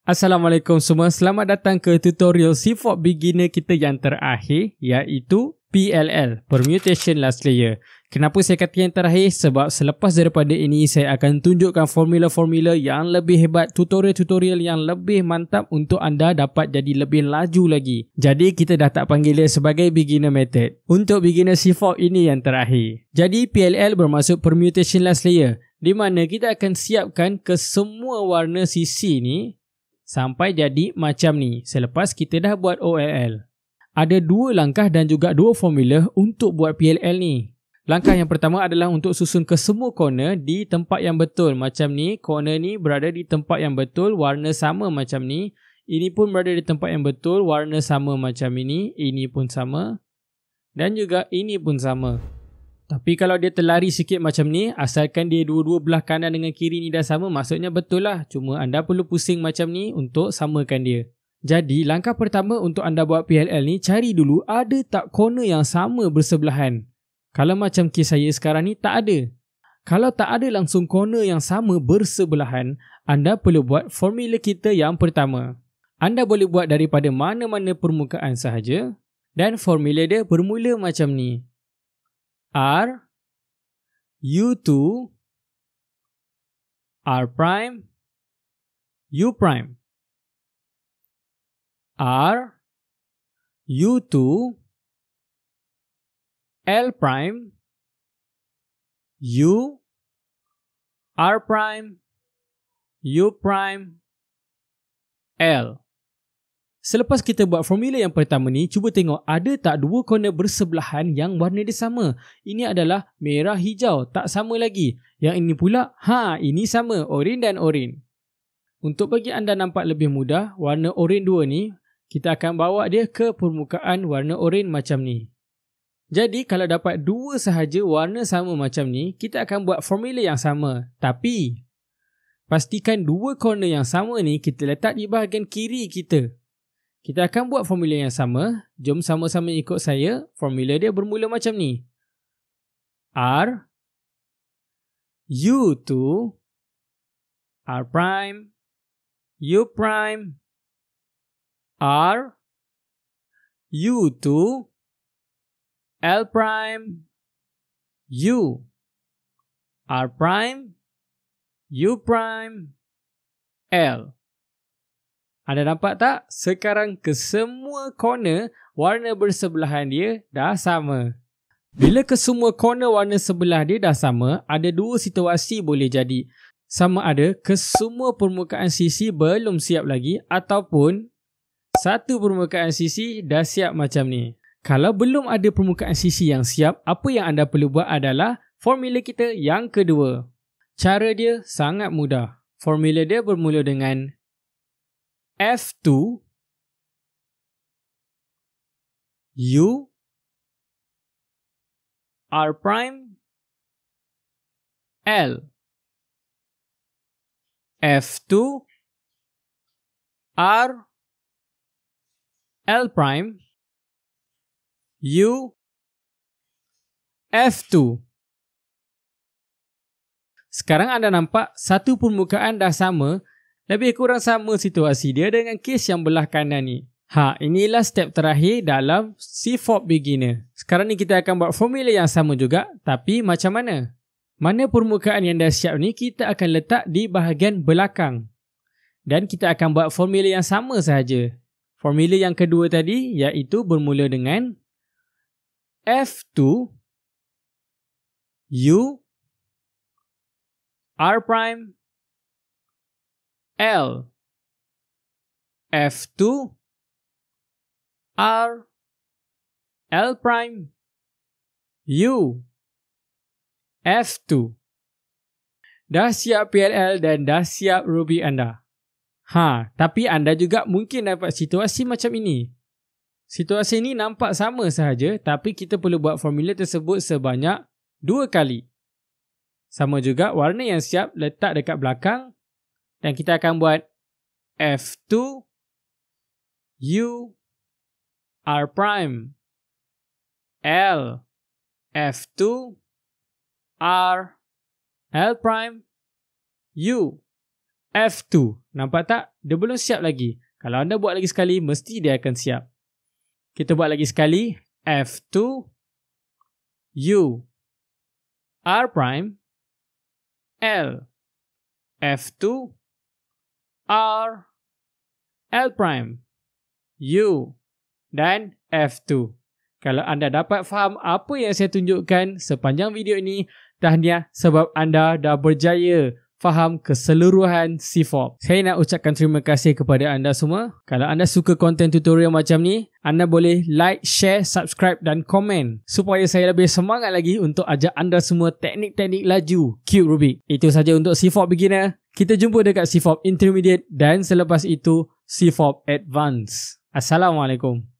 Assalamualaikum semua, selamat datang ke tutorial CFOP beginner kita yang terakhir, iaitu PLL, Permutation Last Layer. Kenapa saya kata yang terakhir? Sebab selepas daripada ini saya akan tunjukkan formula-formula yang lebih hebat, tutorial-tutorial yang lebih mantap untuk anda dapat jadi lebih laju lagi. Jadi kita dah tak panggil dia sebagai beginner method. Untuk beginner CFOP ini yang terakhir. Jadi PLL bermaksud Permutation Last Layer, di mana kita akan siapkan ke semua warna CC ni sampai jadi macam ni selepas kita dah buat OLL. Ada dua langkah dan juga dua formula untuk buat PLL ni. Langkah yang pertama adalah untuk susun ke semua corner di tempat yang betul. Macam ni, corner ni berada di tempat yang betul, warna sama macam ni. Ini pun berada di tempat yang betul, warna sama macam ini. Ini pun sama. Dan juga ini pun sama. Tapi kalau dia terlari sikit macam ni, asalkan dia dua-dua belah kanan dengan kiri ni dah sama, maksudnya betul lah. Cuma anda perlu pusing macam ni untuk samakan dia. Jadi, langkah pertama untuk anda buat PLL ni, cari dulu ada tak corner yang sama bersebelahan. Kalau macam kes saya sekarang ni, tak ada. Kalau tak ada langsung corner yang sama bersebelahan, anda perlu buat formula kita yang pertama. Anda boleh buat daripada mana-mana permukaan sahaja. Dan formula dia bermula macam ni. R, U2, R prime, U prime. R, U2, L prime, U, R prime, U prime, L. Selepas kita buat formula yang pertama ni, cuba tengok ada tak dua corner bersebelahan yang warna dia sama. Ini adalah merah hijau, tak sama lagi. Yang ini pula, ini sama, oren dan oren. Untuk bagi anda nampak lebih mudah, warna oren dua ni, kita akan bawa dia ke permukaan warna oren macam ni. Jadi kalau dapat dua sahaja warna sama macam ni, kita akan buat formula yang sama. Tapi, pastikan dua corner yang sama ni kita letak di bahagian kiri kita. Kita akan buat formula yang sama. Jom sama-sama ikut saya. Formula dia bermula macam ni. R, U2, R prime, U prime, R, U2, L prime, U, R prime, U prime, L. Anda nampak tak? Sekarang ke semua corner, warna bersebelahan dia dah sama. Bila ke semua corner warna sebelah dia dah sama, ada dua situasi boleh jadi. Sama ada ke semua permukaan sisi belum siap lagi ataupun satu permukaan sisi dah siap macam ni. Kalau belum ada permukaan sisi yang siap, apa yang anda perlu buat adalah formula kita yang kedua. Cara dia sangat mudah. Formula dia bermula dengan F2, U, R prime, L. F2, R, L prime, U, F2. Sekarang anda nampak satu permukaan dah sama. Lebih kurang sama situasi dia dengan kes yang belah kanan ni. Inilah step terakhir dalam CFOP beginner. Sekarang ni kita akan buat formula yang sama juga, tapi macam mana? Mana permukaan yang dah siap ni kita akan letak di bahagian belakang. Dan kita akan buat formula yang sama sahaja. Formula yang kedua tadi iaitu bermula dengan F2, U, R prime, L, F2, R, L prime, U, F2. Dah siap PLL dan dah siap Rubik anda. Tapi anda juga mungkin dapat situasi macam ini. Situasi ini nampak sama sahaja, tapi kita perlu buat formula tersebut sebanyak 2 kali. Sama juga warna yang siap letak dekat belakang. Dan kita akan buat F2, U, R prime, L, F2, R, L prime, U, F2. Nampak tak? Dia belum siap lagi. Kalau anda buat lagi sekali, mesti dia akan siap. Kita buat lagi sekali. F2, U, R prime, L, F2, R, L prime, U dan F2. Kalau anda dapat faham apa yang saya tunjukkan sepanjang video ini, tahniah sebab anda dah berjaya faham keseluruhan CFOP. Saya nak ucapkan terima kasih kepada anda semua. Kalau anda suka konten tutorial macam ni, anda boleh like, share, subscribe dan komen supaya saya lebih semangat lagi untuk ajar anda semua teknik-teknik laju Cube Rubik. Itu saja untuk CFOP Beginner. Kita jumpa dekat CFOP Intermediate dan selepas itu CFOP Advanced. Assalamualaikum.